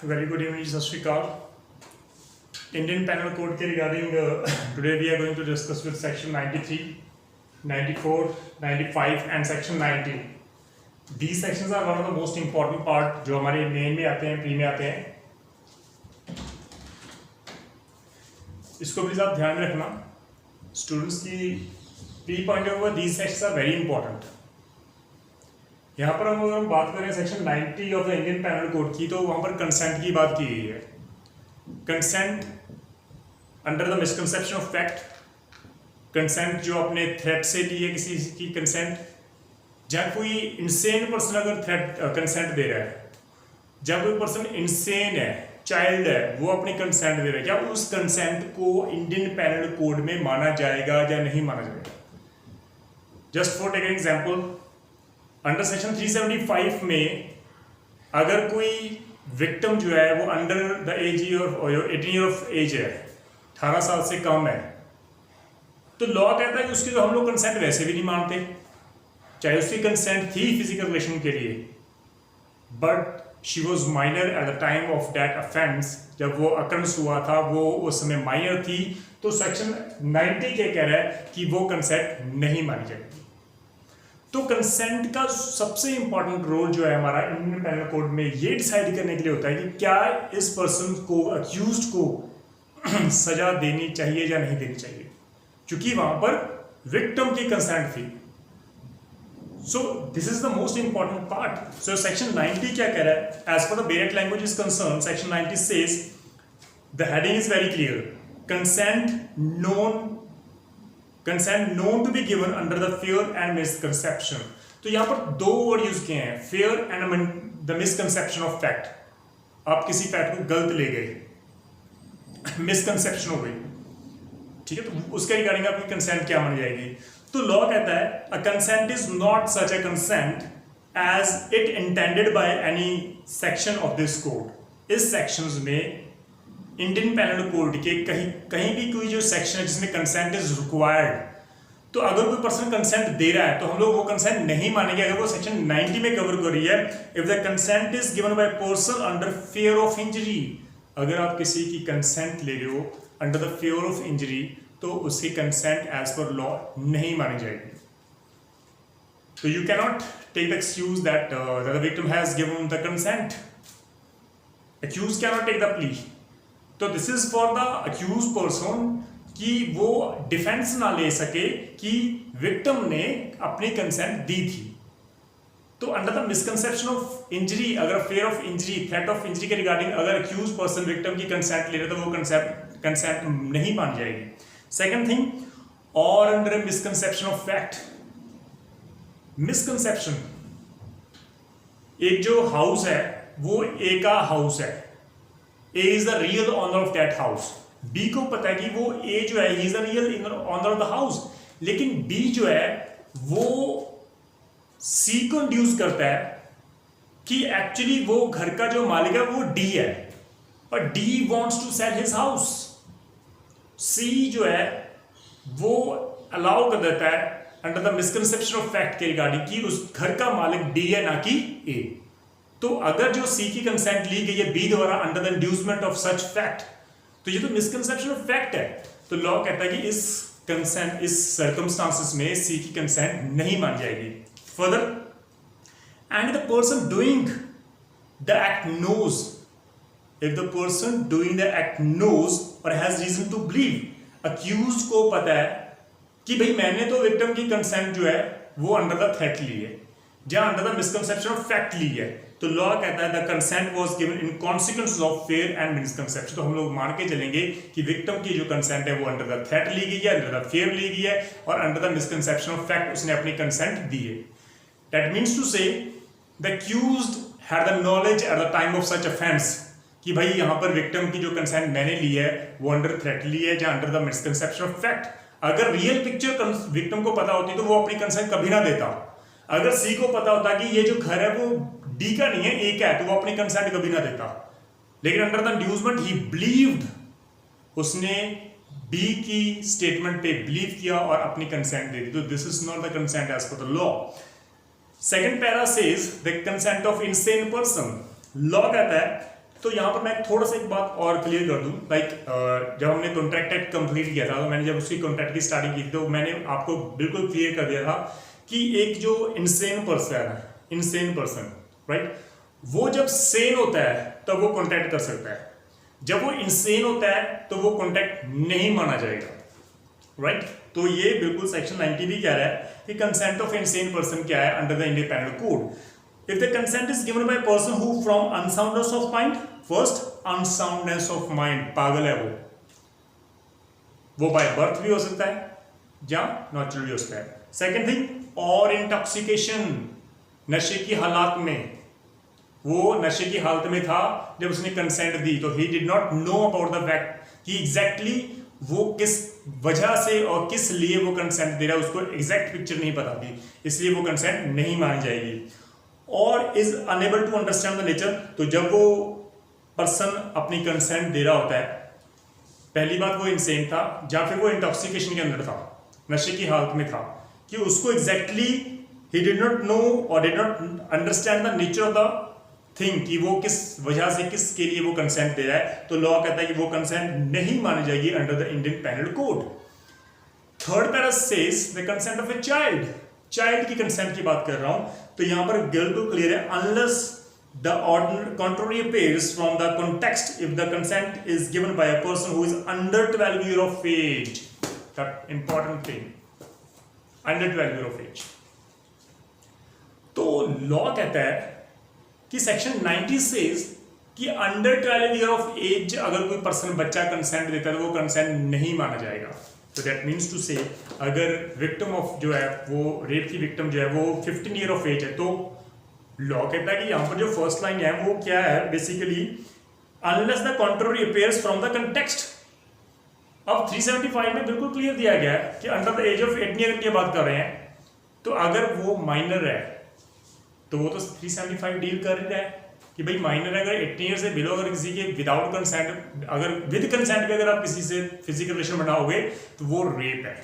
Very good evening, Sat Shri Akal. Indian Penal Code के regarding today we are going to discuss with section 93, 94, 95 and section 19. These sections are one of the most important part जो हमारे main में आते हैं, pre में आते हैं. इसको प्लीज आप ध्यान में रखना. Students की pre point of view these sections are very important. यहाँ पर हम अगर हम बात करें section 90 of the Indian penal code की तो वहाँ पर कंसेंट की बात की गई है. Consent under the misconception of fact, consent जो अपने थ्रेट से ली है किसी की कंसेंट. जब कोई इंसेन पर्सन अगर थ्रेट कंसेंट दे रहा है, जब कोई पर्सन इंसेन है, चाइल्ड है, वो अपनी कंसेंट दे रहा है, क्या उस कंसेंट को इंडियन पेनल कोड में माना जाएगा या नहीं माना जाएगा? Just for take an example, under section 375 में अगर कोई विक्टिम जो है वो under the age of 18 year of age है, 18 साल से कम है, तो लॉ कहता है कि उसकी तो हम लोग कंसेंट वैसे भी नहीं मानते, चाहे उसकी कंसेंट थी फिजिकल रिलेशन के लिए, but she was minor at the time of that offence. जब वो अकरेंस हुआ था वो उस समय माइनर थी, तो सेक्शन 90 के कह रहा है कि वो कंसेंट नहीं मानी जाएगी. तो कंसेंट का सबसे इंपॉर्टेंट रोल जो है हमारा इंडियन पेनल कोड में ये डिसाइड करने के लिए होता है कि क्या इस पर्सन को, अक्यूज्ड को सजा देनी चाहिए या नहीं देनी चाहिए, क्योंकि वहां पर विक्टिम की कंसेंट थी. So this is the most important part. So section 90 क्या कह रहा है? As per the bare language is concern, section 90 says the heading is very clear, consent known to be given under the fear and misconception. तो यहां पर दो word use किए हैं, fear and the misconception of fact. आप किसी fact को गलत ले गए, मिसकंसेप्शन हो गई, ठीक है, तो उसके रिगार्डिंग आपकी कंसेंट क्या मानी जाएगी? तो लॉ कहता है a consent is not such a consent as it intended by any section of this code. इस सेक्शंस में इंडियन पेनल कोड के कहीं भी कोई जो सेक्शन है जिसमें कंसेंट इज रिक्वायर्ड, तो अगर कोई पर्सन कंसेंट दे रहा है तो हम लोग वो कंसेंट नहीं मानेंगे अगर वो सेक्शन 90 में कवर कर रही है. If the consent is given by person under fear of injury, अगर आप किसी की कंसेंट ले रहे हो under the fear of injury, तो उसकी कंसेंट एज पर लॉ नहीं मानी जाएगी. तो you cannot take the excuse that the victim has given the consent. Accused cannot take the plea. तो this is for the accused person कि वो डिफेंस ना ले सके कि विक्टिम ने अपनी कंसेंट दी थी. तो under the misconception of injury, अगर fear of injury, threat of injury के रिगार्डिंग अगर अक्यूज पर्सन विक्टिम की कंसेंट ले रहे तो वो कंसेंट नहीं मानी जाएगी. सेकंड थिंग, और under misconception of fact. Misconception, एक जो हाउस है वो ए का हाउस है, A is the real owner of that house. B को पता है कि वो A जो है he is the real owner of the house, लेकिन B जो है वो C को इंड्यूस करता है कि एक्चुअली वो घर का जो मालिक है वो D है, और D wants to sell his house. C जो है वो अलाउ कर देता है under the misconception of fact के रिगार्डिंग कि उस घर का मालिक D है ना कि A. तो अगर जो सी की कंसेंट ली गई है बी द्वारा under the inducement of such fact, तो ये तो मिसकंसेप्शन ऑफ फैक्ट है. तो लॉ कहता है कि इस कंसेंट, इस सर्कमस्टांसेस में सी की कंसेंट नहीं मान जाएगी. Further, and the person doing the act knows, if the person doing the act knows or has reason to believe, accused को पता है कि भाई मैंने तो विक्टिम की कंसेंट जो है वो अंडर द थ्रेट ली है, जहां under the misconception of fact ली है. तो लॉ कहता है the consent was given in consequence of fear and misconception. तो हम लोग मान के चलेंगे कि विक्टिम की जो कंसेंट है वो अंडर द थ्रेट ली गई है, अंडर द फेयर ली गई है, और under the misconception of fact उसने अपनी कंसेंट दी है. दैट मीन्स टू से the accused had the knowledge at the time of such offence कि भाई यहाँ पर विक्टिम की जो कंसेंट मैंने ली है वो अंडर थ्रेट ली है, जहां under the misconception of fact. अगर रियल पिक्चर विक्टिम को पता होती तो वो अपनी कंसेंट कभी ना देता. अगर सी को पता होता कि ये जो घर है वो डी का नहीं है ए का है, तो वो अपनी कंसेंट कभी ना देता. लेकिन under the inducement he believed, उसने बी की स्टेटमेंट पे बिलीव किया और अपनी कंसेंट दे दी. तो this is not the consent as per the law. Second para says the consent of insane person. Law कहता है तो यहाँ पर मैं थोड़ा सा एक बात और क्लियर कर दूं, लाइक जब हमने कॉन्ट्रैक्ट एक्ट कंप्लीट किया था, तो मैंने जब उसकी कॉन्ट्रैक्ट की स्टार्टिंग की थी, तो मैंने आपको बिल्कुल क्लियर कर दिया था कि एक जो इनसेन पर्सन राइट, वो जब सेन होता है तब वो कॉन्ट्रैक्ट कर सकता है, जब वो इनसेन होता है तो वो कॉन्ट्रैक्ट नहीं माना जाएगा, राइट। तो ये बिल्कुल सेक्शन 90 भी कह रहा है कि कंसेंट ऑफ इनसेन पर्सन क्या है under the Indian penal code. If the consent is given by a person who from unsoundness of mind, first unsoundness of mind, पागल है वो by birth भी हो सकता है या naturally भी हो सकता है। Second thing, और intoxication, नशे की हालात में, वो नशे की हालत में था जब उसने कंसेंट दी, तो he did not know about the fact कि exactly वो किस वजह से और किस लिए वो कंसेंट दे रहा है, उसको एग्जैक्ट पिक्चर नहीं पता थी, इसलिए वो कंसेंट नहीं मानी जाएगी। और is unable to understand the nature, तो जब वो पर्सन अपनी कंसेंट दे रहा होता है, पहली बात वो इनसेन था या फिर वो इंटॉक्सिकेशन के अंदर था, नशे की हालत में था, कि उसको एग्जैक्टली ही did not know or did not understand the nature of the thing, कि वो किस वजह से किसके लिए वो कंसेंट दे रहा है, तो लॉ कहता है कि वो कंसेंट नहीं मानी जाएगी under the Indian penal code. Third para says the consent of a child की कंसेंट की बात कर रहा हूं, तो यहां पर बिल्कुल क्लियर है, unless the contrary appears from the context if the consent is given by a person who is under 12 year of age, that important thing, under 12 year of age। तो लॉ कहता है कि सेक्शन 90 सेज कि under 12 year of as अगर कोई person बच्चा consent देता है तो वो कंसेंट नहीं माना जाएगा। तो दैट मीन्स टू से अगर विक्टिम ऑफ जो है वो रेप की विक्टिम जो है वो 15 ईयर ऑफ एज है, तो लॉ कहता है कि यहाँ पर जो फर्स्ट लाइन है वो क्या है, basically unless the contrary appears from the context. अब 375 में बिल्कुल क्लियर दिया गया है कि under the age of 18 year की बात कर रहे हैं, तो अगर वो माइनर है तो वो तो 375 डील कर रहा है कि भाई माइनर अगर 18 ईयर से बिलो, अगर किसी के विदाउट कंसेंट, अगर विद कंसेंट के अगर आप किसी से फिजिकल रिलेशन बनाओगे तो वो रेप है।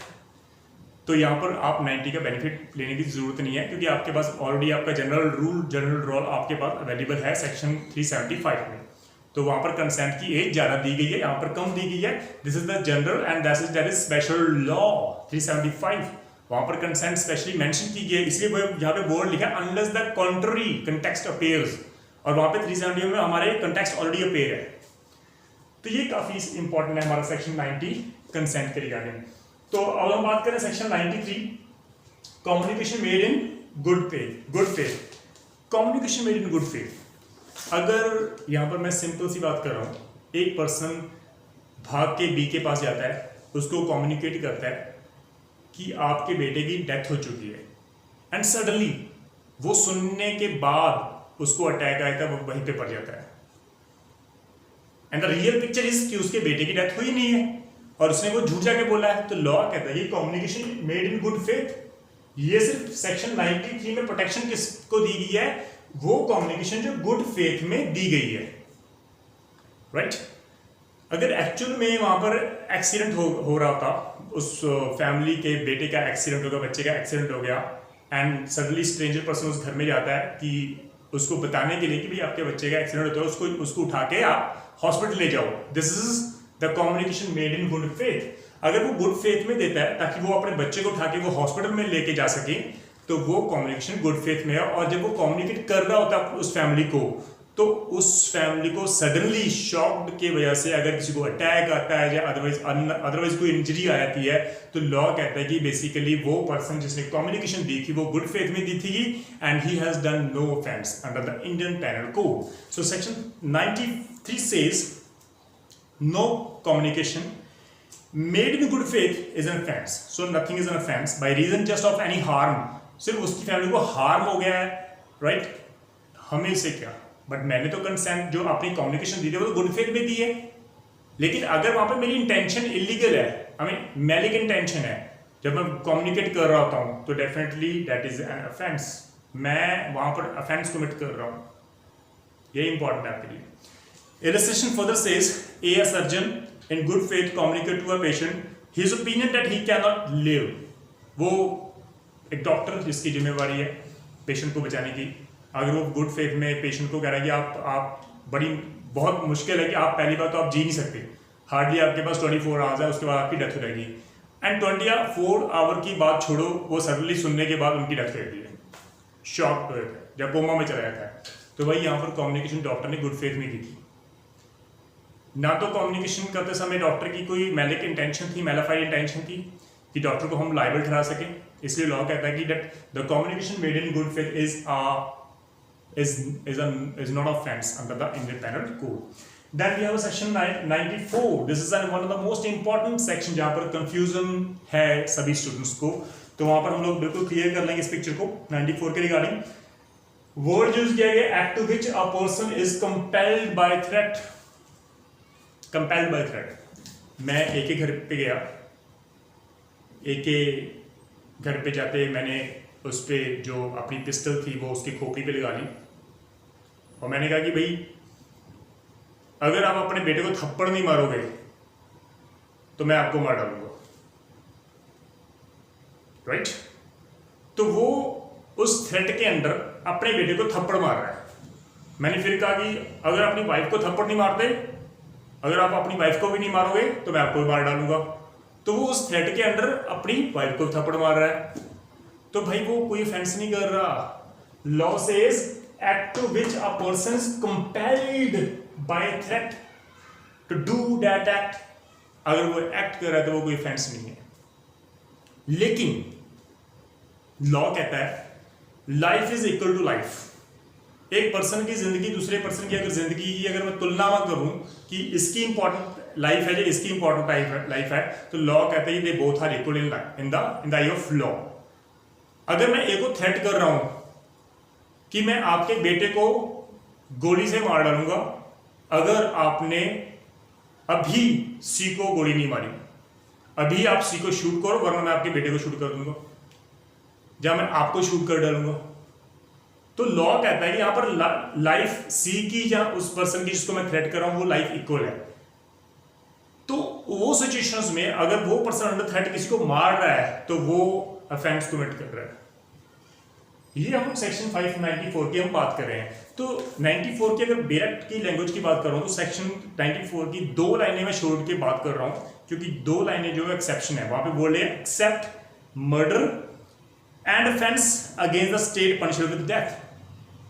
तो यहाँ पर आप 90 का बेनिफिट लेने की जरूरत नहीं है, क्योंकि आपके पास ऑलरेडी आपका जनरल रूल आपके पास अवेलेबल है सेक्शन 375 में। तो वहाँ पर कंसेंट की एज ज़्यादा दी गई है, यहाँ पर कम दी गई है। This is the general and that is special law 375। वहाँ पर कंसेंट स्पेशली मेंशन की गई है, इसलिए वो यहाँ पे बोर्ड लिखा है unless the contrary context appears, और वहाँ पे 370 में हमारे कंटेक्स्ट ऑलरेडी अपीयर है। तो ये काफ़ी इंपॉर्टेंट है हमारा सेक्शन 90 कंसेंट के रिगार्डिंग। तो अब हम बात करें section 93, communication made in good faith. Communication made in good faith, अगर यहाँ पर मैं सिंपल सी बात कर रहा हूँ, एक पर्सन भाग के बी के पास जाता है, उसको कम्युनिकेट करता है कि आपके बेटे की डेथ हो चुकी है, एंड सडनली वो सुनने के बाद उसको अटैक आया था, वो वहीं पे पड़ जाता है, and the real picture is कि उसके बेटे की डेथ हुई नहीं है और उसने वो झूठ जाके बोला है। तो लॉ कहता है कि communication made in good faith, ये सिर्फ सेक्शन 93 में प्रोटेक्शन किसको दी गई है, वो कम्युनिकेशन जो गुड फेथ में दी गई है, राइट। अगर एक्चुअल में वहां पर एक्सीडेंट हो रहा था, उस फैमिली के बेटे का एक्सीडेंट हो गया, बच्चे का एक्सीडेंट हो गया, एंड सडनली स्ट्रेंजर पर्सन उस घर में जाता है कि उसको बताने के लिए कि भाई आपके बच्चे का एक्सीडेंट होता है, उसको उठा के आप हॉस्पिटल ले जाओ। This is the communication made in good faith. अगर वो गुड फेथ में देता है ताकि वो अपने बच्चे को उठा के वो हॉस्पिटल में लेके जा सके, तो वो कम्युनिकेशन गुड फेथ में है। और जब वो कम्युनिकेट कर रहा होता है उस फैमिली को, तो उस फैमिली को सडनली शॉक्ड की वजह से अगर किसी को अटैक आता है या अदरवाइज कोई इंजरी आ जाती है, तो लॉ कहता है कि बेसिकली वो पर्सन जिसने कम्युनिकेशन दी थी वो गुड फेथ में दी थी, and he has done no offence under the Indian penal code. So section 93 says no communication made in good faith is an offense, so nothing is an offense by reason just of any harm। सिर्फ उसकी family को harm हो गया है, right, हमें से क्या, but मैंने तो कंसेंट जो अपनी कम्युनिकेशन दी थी वो तो गुड फेथ में दी है। लेकिन अगर वहां पर मेरी इंटेंशन इलीगल है, आई मीन मैलिक इंटेंशन है, जब मैं कम्युनिकेट कर रहा होता हूँ, तो definitely that is an offence, मैं वहां पर ऑफेंस कमिट कर रहा हूँ। ये इंपॉर्टेंट है आपके लिए। Illustration further says a surgeon in good faith communicate to a patient his opinion that he cannot live। वो एक डॉक्टर जिसकी जिम्मेवारी है पेशेंट को बचाने की, अगर वो गुड फेथ में पेशेंट को कह रहा है कि आप बड़ी बहुत मुश्किल है कि आप पहली बार तो आप जी नहीं सकते, हार्डली आपके पास 24 आवर्स है, उसके बाद आपकी डेथ हो जाएगी। एंड 24 आवर की बात छोड़ो, वो सडनली सुनने के बाद उनकी डेथ हो जाती है, शॉक हो जाता है, जब कोमा में चला जाता है। तो भाई यहाँ पर कम्युनिकेशन डॉक्टर ने गुड फेथ में की थी। ना तो कम्युनिकेशन करते समय डॉक्टर की कोई मैलिक इंटेंशन थी, मैलाफाइड इंटेंशन थी कि डॉक्टर को हम लाइबल ठहरा सकें, इसलिए लॉ कहता है कि that the communication made in good faith is not offense under the Indian Penal Code. Then we have a section 94. This is one of the most important section जहाँ पर confusion है सभी students को, तो वहाँ पर हम लोग बिल्कुल क्लियर कर लेंगे इस पिक्चर को। 94 के रिगार्डिंग वर्ड यूज किया गया, act to which a person is compelled by threat. Compelled by threat, मैं एक के घर पे गया, एक के घर पे जाते मैंने उस पर जो अपनी पिस्टल थी वो उसकी खोपड़ी पे लगा ली और मैंने कहा कि भाई अगर आप अपने बेटे को थप्पड़ नहीं मारोगे तो मैं आपको मार डालूंगा, राइट? तो वो उस थ्रेट के अंडर अपने बेटे को थप्पड़ मार रहा है। मैंने फिर कहा कि अगर अपनी वाइफ को थप्पड़ नहीं मारते, अगर आप अपनी वाइफ को भी नहीं मारोगे तो मैं आपको भी मार डालूंगा। तो वो उस थ्रेट के अंडर अपनी वाइफ को थप्पड़ मार रहा है, तो भाई वो कोई ऑफेंस नहीं कर रहा। Law says act to which a person is compelled by threat to do that act. अगर वो एक्ट कर रहा है तो वो कोई ऑफेंस नहीं है। लेकिन लॉ कहता है life is equal to life. एक पर्सन की जिंदगी दूसरे पर्सन की अगर जिंदगी की अगर मैं तुलना करूं कि इसकी इंपॉर्टेंट लाइफ है या इसकी इंपॉर्टेंट लाइफ है, तो लॉ कहता है they both are equal in the eye of law. अगर मैं एक को थ्रेट कर रहा हूं कि मैं आपके बेटे को गोली से मार डालूंगा अगर आपने अभी सी को गोली नहीं मारी, अभी आप सी को शूट करो वरना मैं आपके बेटे को शूट कर दूंगा, जहां मैं आपको शूट कर डालूंगा। तो लॉ कहता है कि यहां पर लाइफ सी की या उस पर्सन की जिसको मैं थ्रेट कर रहा हूं वो लाइफ इक्वल है। तो वो सिचुएशंस में अगर वो पर्सन अंडर थ्रेट किसी को मार रहा है तो वो ऑफेंस कमिट कर रहा है। ये हम सेक्शन 594 की हम बात कर रहे हैं। तो 94 की अगर डायरेक्ट की लैंग्वेज की बात कर रहा हूं तो सेक्शन 94 की 2 लाइनें मैं छोड़ के बात कर रहा हूं, क्योंकि 2 लाइनें जो एक्सेप्शन है वहां पे बोले except murder and offence against the state punishable with death.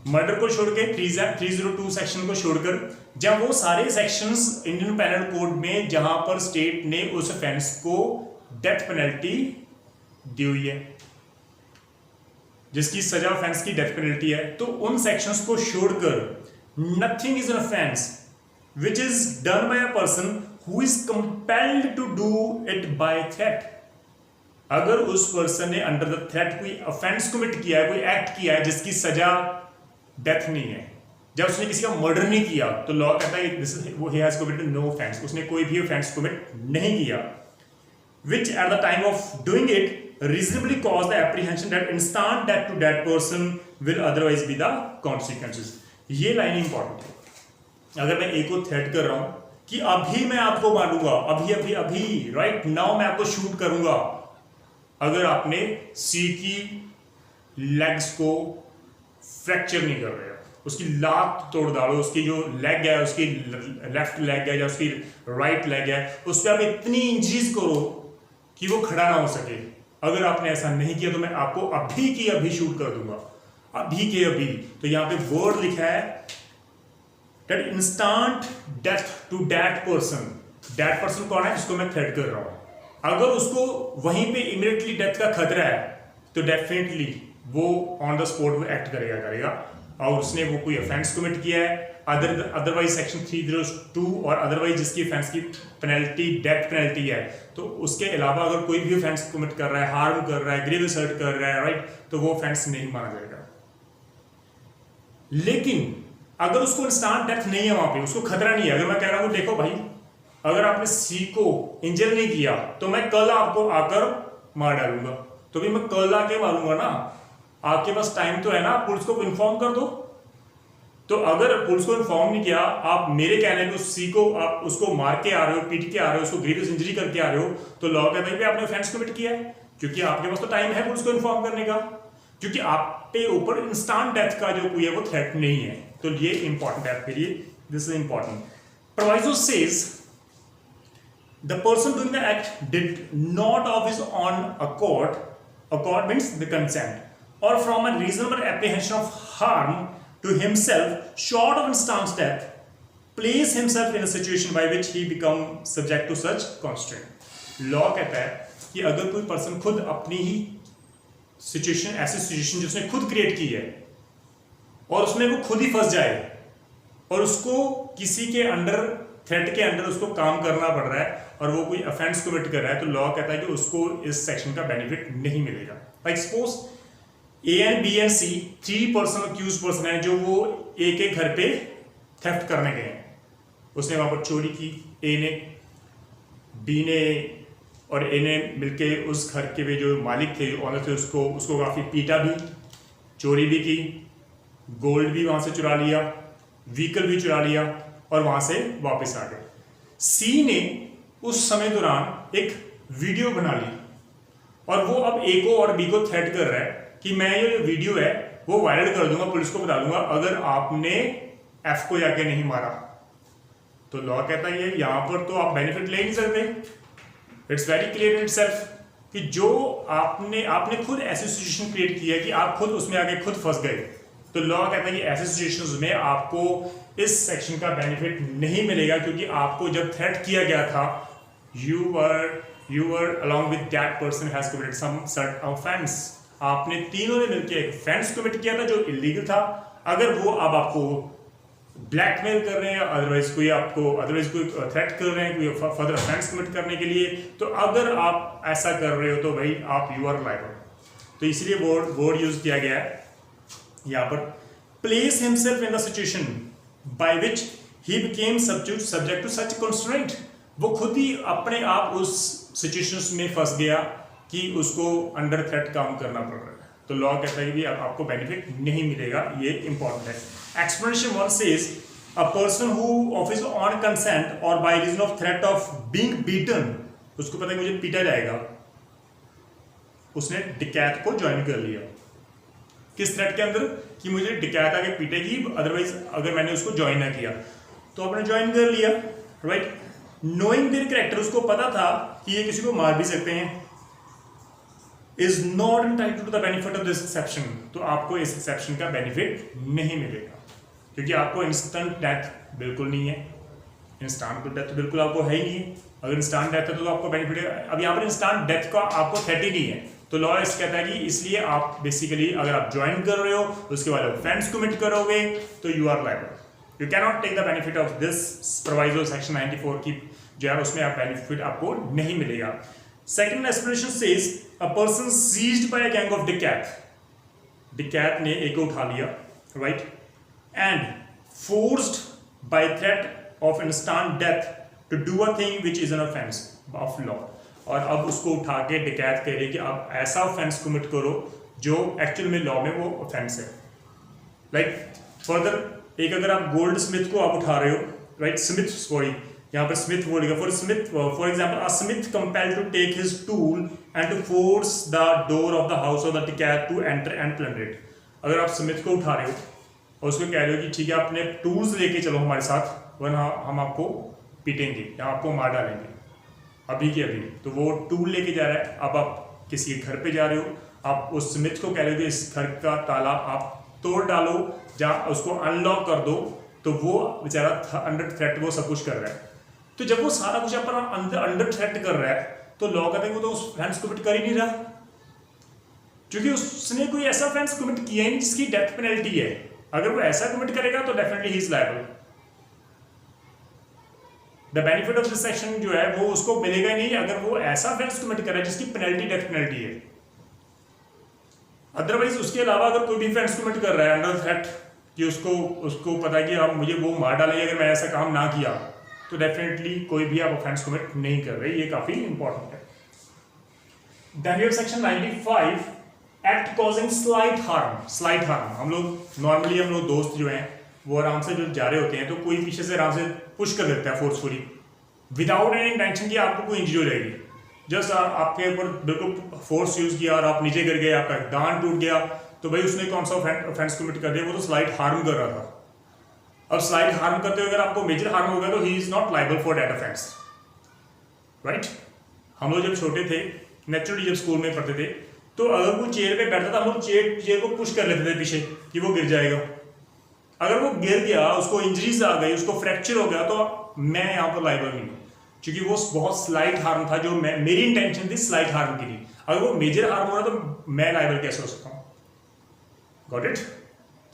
Murder को छोड़ के 302 सेक्शन को छोड़कर जब वो सारे सेक्शंस इंडियन पेनल कोड में जहां पर स्टेट ने उस ऑफेंस को डेथ पेनल्टी दी हुई है, जिसकी सजा ऑफेंस की डेथ पेनल्टी है, तो उन सेक्शंस को छोड़कर nothing is an offence which is done by a person who is compelled to do it by threat. अगर उस पर्सन ने अंडर द थ्रेट कोई ऑफेंस कमिट किया है, कोई एक्ट किया है जिसकी सजा डेथ नहीं है, जब उसने किसी का मर्डर नहीं किया, तो लॉ कहता है दिस इज वो he has committed no offence, उसने कोई भी ऑफेंस कमिट नहीं किया, which at the time of doing it reasonably cause the apprehension that instant death to that person will otherwise be the consequences। ये line important है। अगर मैं एक को थ्रेट कर रहा हूं कि अभी मैं आपको मारूंगा, अभी अभी अभी राइट नाउ मैं आपको शूट करूंगा अगर आपने सी की लेग्स को फ्रैक्चर नहीं कर रहे हो, उसकी लात तोड़ डालो, उसकी जो लेग है, उसकी लेफ्ट लेग है या उसकी राइट लेग है, उस पर आप इतनी इंजरीज करो कि वो खड़ा ना हो सके। अगर आपने ऐसा नहीं किया तो मैं आपको अभी की अभी शूट कर दूंगा, अभी के अभी। तो यहां पे वर्ड लिखा है that instant death to that person. That person कौन है? जिसको मैं थ्रेट कर रहा हूं। अगर उसको वहीं पे इमीडिएटली डेथ का खतरा है तो डेफिनेटली वो ऑन द स्पॉट वो एक्ट करेगा और उसने वो कोई ऑफेंस कमिट किया है, अदरवाइज सेक्शन 302 और अदरवाइज जिसकी ऑफेंस की पेनल्टी डेथ पेनल्टी है, तो उसके अलावा अगर कोई भी ऑफेंस कमिट कर रहा है, हार्म कर रहा है, ग्रेव असर्ट कर रहा है, राइट, तो वो ऑफेंस नहीं माना जाएगा। लेकिन अगर उसको इंस्टेंट डेथ नहीं है, वहां पे उसको खतरा नहीं है, अगर मैं कह रहा हूं देखो भाई अगर आपने सी को इंजर नहीं किया तो मैं कल आपको आकर मार डालूंगा, तो भी मैं कल आके मारूंगा ना, आपके पास टाइम तो है ना, पुलिस को इन्फॉर्म कर दो। तो अगर पुलिस को इन्फॉर्म नहीं किया, आप मेरे कहने पे सी को आप उसको मार के आ रहे हो, पीट के आ रहे हो, उसको ग्रीवियस इंजरी करके आ रहे हो, तो लॉ कहता है कि आपने ऑफेंस कमिट किया है, क्योंकि आपके पास तो टाइम है पुलिस को इन्फॉर्म करने का, क्योंकि आप पे ऊपर इंस्टेंट डेथ का जो कोई है वो थ्रेट नहीं है। तो ये इंपॉर्टेंट है आपके लिए This is important. Proviso says the person doing the act did not of his own accord means the consent, or from a reasonable apprehension of harm to himself, short of instant death, place himself in a situation by which he become subject to such constraint. Law कहता है कि अगर कोई person खुद अपनी ही situation, ऐसी situation जिसने खुद क्रिएट की है और उसमें वो खुद ही फंस जाए और उसको किसी के अंडर, थ्रेट के अंडर उसको काम करना पड़ रहा है और वो कोई ऑफेंस कमिट कर रहा है, तो लॉ कहता है कि उसको इस सेक्शन का बेनिफिट नहीं मिलेगा. Like suppose A and B and C 3 person accuse person है जो वो ए के घर पे थेफ्ट करने गए हैं. उसने वहां पर चोरी की, ए ने, बी ने और ए ने मिलके उस घर के वे जो मालिक थे, ऑनर थे, उसको काफी पीटा भी, चोरी भी की, गोल्ड भी वहां से चुरा लिया, व्हीकल भी चुरा लिया और वहां से वापस आ गए. सी ने उस समय दौरान एक वीडियो बना ली और वो अब ए को और बी को थ्रेट कर रहा है कि मैं ये वीडियो है वो वायरल कर दूंगा, पुलिस को बता दूंगा अगर आपने एफ को जाके नहीं मारा. तो लॉ कहता है यहां पर तो आप बेनिफिट ले नहीं सकते. It's very clear in itself कि जो आपने खुद ऐसी सिचुएशन क्रिएट की है कि आप खुद उसमें आके खुद फंस गए. तो लॉ कहता है कि ऐसे सिचुएशंस में आपको इस सेक्शन का बेनिफिट नहीं मिलेगा क्योंकि आपको जब थ्रेट किया गया था you were along with that person has committed some sort of offense. आपने तीनों ने मिलकर एक offense commit किया था जो इलीगल था. अगर वो अब आपको ब्लैकमेल कर रहे हैं, अदरवाइज कोई थ्रेट कर रहे हैं कोई फर्दर offense commit करने के लिए, तो अगर आप ऐसा कर रहे हो तो भाई आप you are liable. तो इसलिए वर्ड यूज किया गया है यहाँ पर. place himself in the situation by which he became subject to such constraint. वो खुद ही अपने आप उस सिचुएशंस में फंस गया कि उसको अंडर थ्रेट काम करना पड़ रहा है. तो लॉ कहता है कि आपको बेनिफिट नहीं मिलेगा. ये इंपॉर्टेंट है. Explanation 1 says a person who of his own consent or by reason of threat of being beaten, उसको पता है मुझे पीटा जाएगा, उसने डिकैत को ज्वाइन कर लिया. किस थ्रेट के अंदर कि मुझे डिकैत आके पीटेगी, अदरवाइज अगर मैंने उसको ज्वाइन ना किया, तो आपने ज्वाइन कर लिया, राइट. नोइंग देयर कैरेक्टर, उसको पता था कि ये किसी को मार भी सकते हैं. Is not entitled to the benefit of this exception. तो आपको इस एक्सेप्शन का बेनिफिट नहीं मिलेगा क्योंकि आपको इंस्टेंट डेथ बिल्कुल नहीं है. इंस्टेंट डेथ बिल्कुल आपको है ही नहीं है. अगर इंस्टेंट डेथ है तो आपको बेनिफिट है. अब यहाँ पर इंस्टेंट डेथ का आपको थ्रेट ही नहीं है. तो लॉ इस कहता है कि इसलिए आप बेसिकली अगर आप ज्वाइन कर रहे हो उसके बाद ऑफेंस कमिट करोगे तो you are liable. You cannot take the benefit of this proviso section 94 की जो है उसमें आप बेनिफिट आपको नहीं मिलेगा. Second explanation says a person seized by a gang of डिकैत ने एक को उठा लिया, right, and forced by threat of instant death to do a thing which is an offense of law. और अब उसको उठा के डिकैत कह रही कि आप ऐसा ऑफेंस कमिट करो जो एक्चुअल में लॉ में वो ऑफेंस है. लाइक फर्दर एक अगर आप गोल्ड स्मिथ को आप उठा रहे हो, राइट, स्मिथ, सॉरी यहाँ पर स्मिथ बोलेगा, for example a Smith compelled to take his tool and to force the door of the house of the dacoit to enter and plunder it. अगर आप स्मिथ को उठा रहे हो और उसको कह रहे हो कि ठीक है अपने टूल्स लेके चलो हमारे साथ वरना हम आपको पीटेंगे या आपको मार डालेंगे अभी के अभी, तो वो टूल लेके जा रहा है. अब आप किसी के घर पे जा रहे हो, आप उस स्मिथ को कह रहे हो कि इस घर का ताला आप तोड़ डालो, जहाँ उसको अनलॉक कर दो, तो वो बेचारा अंडर थ्रेट वो सब कुछ कर रहा है. तो जब वो सारा कुछ अपना अंडर थ्रेट कर रहा है तो लॉ कहते हैं वो तो उस ऑफेंस कमिट कर ही नहीं रहा क्योंकि उसने कोई ऐसा ऑफेंस कमिट किया नहीं जिसकी डेथ पेनल्टी है. अगर वो ऐसा कमिट करेगा तो definitely he is liable. The benefit of this section जो है वो उसको मिलेगा ही नहीं अगर वो ऐसा ऑफेंस कमिट कर रहा है जिसकी पेनल्टी डेथ पेनल्टी है. अदरवाइज उसके अलावा अगर कोई भी ऑफेंस कमिट कर रहा है अंडर थ्रेट कि उसको पता है कि आप मुझे वो मार डालेंगे अगर मैं ऐसा काम ना किया, तो डेफिनेटली कोई भी आप ऑफेंस कमिट नहीं कर रहे. ये काफी इंपॉर्टेंट है. Then we have section 95 act causing slight harm. हम लोग दोस्त जो हैं वो आराम से जो जा रहे होते हैं तो कोई पीछे से आराम से पुश कर देता है फोर्सफुली विदाउट एनी इंटेंशन कि आपको कोई इंजरी हो जाएगी. जस्ट आपके ऊपर बिल्कुल फोर्स यूज किया और आप नीचे गिर गए, आपका दांत टूट गया, तो भाई उसने कौन सा ऑफेंस कमिट कर दिया, वो तो स्लाइट हार्म कर रहा था. अब स्लाइट हार्म करते हुए अगर आपको मेजर हार्म हो गया तो he is not liable for that offence, right. हम लोग जब छोटे थे, नेचुरली जब स्कूल में पढ़ते थे, तो अगर वो चेयर पे बैठता था हम लोग चेयर को पुश कर लेते थे पीछे कि वो गिर जाएगा। अगर वो गिर गया, उसको इंजरीज आ गई, उसको फ्रैक्चर हो गया, तो मैं यहाँ पर लाइबल नहीं हूँ, क्योंकि वो बहुत स्लाइट हार्म था, जो मेरी इंटेंशन थी स्लाइट हार्म की थी। अगर वो मेजर हार्म हो रहा तो मैं लाइबल कैसे हो सकता हूँ? Got it?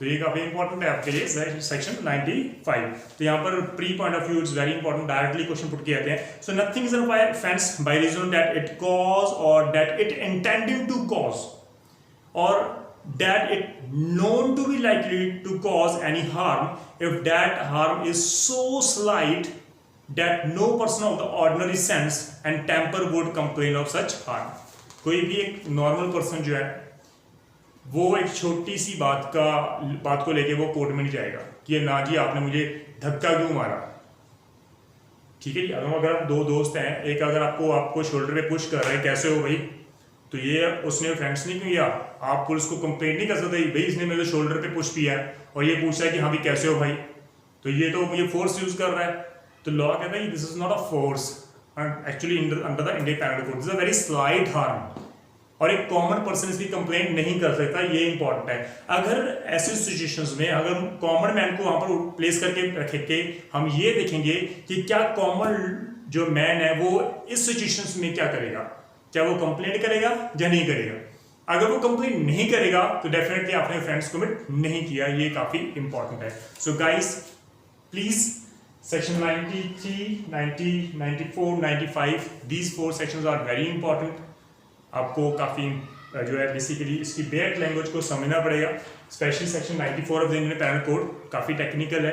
तो ये काफी इंपॉर्टेंट है आपके लिए सेक्शन 95। तो यहाँ पर pre point of view is very important, directly question put किए जाते हैं। So nothing is an offence by reason that it cause or that it intended to cause or that it known to be likely to cause any harm if that harm is so slight that no person of the ordinary sense and temper would complain of such harm। कोई भी एक normal person जो है वो एक छोटी सी बात को लेके वो कोर्ट में नहीं जाएगा कि ना जी आपने मुझे धक्का क्यों मारा। ठीक है जी, अगर दो दोस्त हैं, एक अगर आपको शोल्डर पे पुश कर रहे हैं, कैसे हो भाई, तो ये उसने ऑफेंस नहीं किया, आप पुलिस को कंप्लेंट नहीं कर सकते भाई इसने मेरे शोल्डर पे पुश किया है और ये पूछा है कि हाँ भी कैसे हो भाई, तो ये तो मुझे फोर्स यूज कर रहा है। तो लॉ कहता है this is not a force actually under the Indian penal code, this is a very slight harm और एक कॉमन पर्सन इसकी कंप्लेंट नहीं कर सकता, ये इंपॉर्टेंट है। अगर ऐसी सिचुएशंस में अगर कॉमन मैन को वहां पर प्लेस करके रखेंगे, हम ये देखेंगे कि क्या कॉमन जो मैन है वो इस सिचुएशंस में क्या करेगा, क्या वो कंप्लेंट करेगा या नहीं करेगा। अगर वो कंप्लेंट नहीं करेगा तो डेफिनेटली आपने ऑफेंस कमिट नहीं किया, ये काफी इंपॉर्टेंट है। So guys please section 93, 90, 94, 95 these 4 sections are very important. आपको काफी जो है बेसिकली इसकी बेयर लैंग्वेज को समझना पड़ेगा, specially section 94 of the Indian penal code काफी टेक्निकल है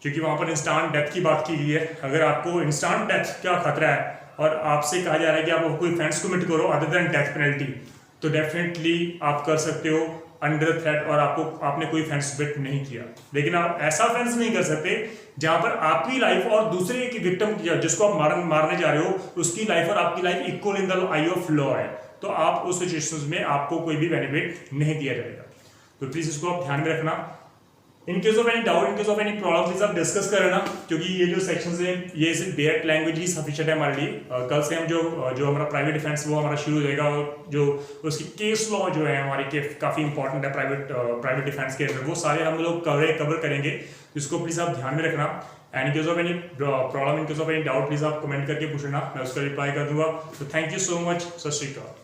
क्योंकि वहां पर इंस्टेंट डेथ की बात की गई है। अगर आपको इंस्टेंट डेथ का खतरा है और आपसे कहा जा रहा है कि आप कोई ऑफेंस कमिट करो अदर देन डेथ पेनल्टी, तो डेफिनेटली आप कर सकते हो अंडर थ्रेट और आपने कोई ऑफेंस कमिट नहीं किया। लेकिन आप ऐसा ऑफेंस नहीं कर सकते जहां पर आपकी लाइफ और दूसरे की विक्टिम जिसको आप मारने जा रहे हो उसकी लाइफ और आपकी life equal in the eye of law है, तो आप उस सिचुएशंस में आपको कोई भी बेनिफिट नहीं दिया जाएगा। तो प्लीज इसको आप ध्यान में रखना। In case of any doubt, in case of any problem please आप डिस्कस कर लेना, क्योंकि ये जो सेक्शंस हैं ये सिर्फ डायरेक्ट लैंग्वेज ही सफिशिएंट है हमारे लिए। कल से हम जो हमारा प्राइवेट डिफेंस वो हमारा शुरू हो जाएगा और जो उसकी केस लॉ जो है हमारी के काफ़ी इंपॉर्टेंट है प्राइवेट डिफेंस के अंदर, वो सारे हम लोग कवर करेंगे, इसको प्लीज़ आप ध्यान में रखना। And in case of any problem, in case of any doubt please आप कमेंट करके पूछना, मैं उसका रिप्लाई कर दूंगा। तो थैंक यू सो मच, सत श्री अकाल।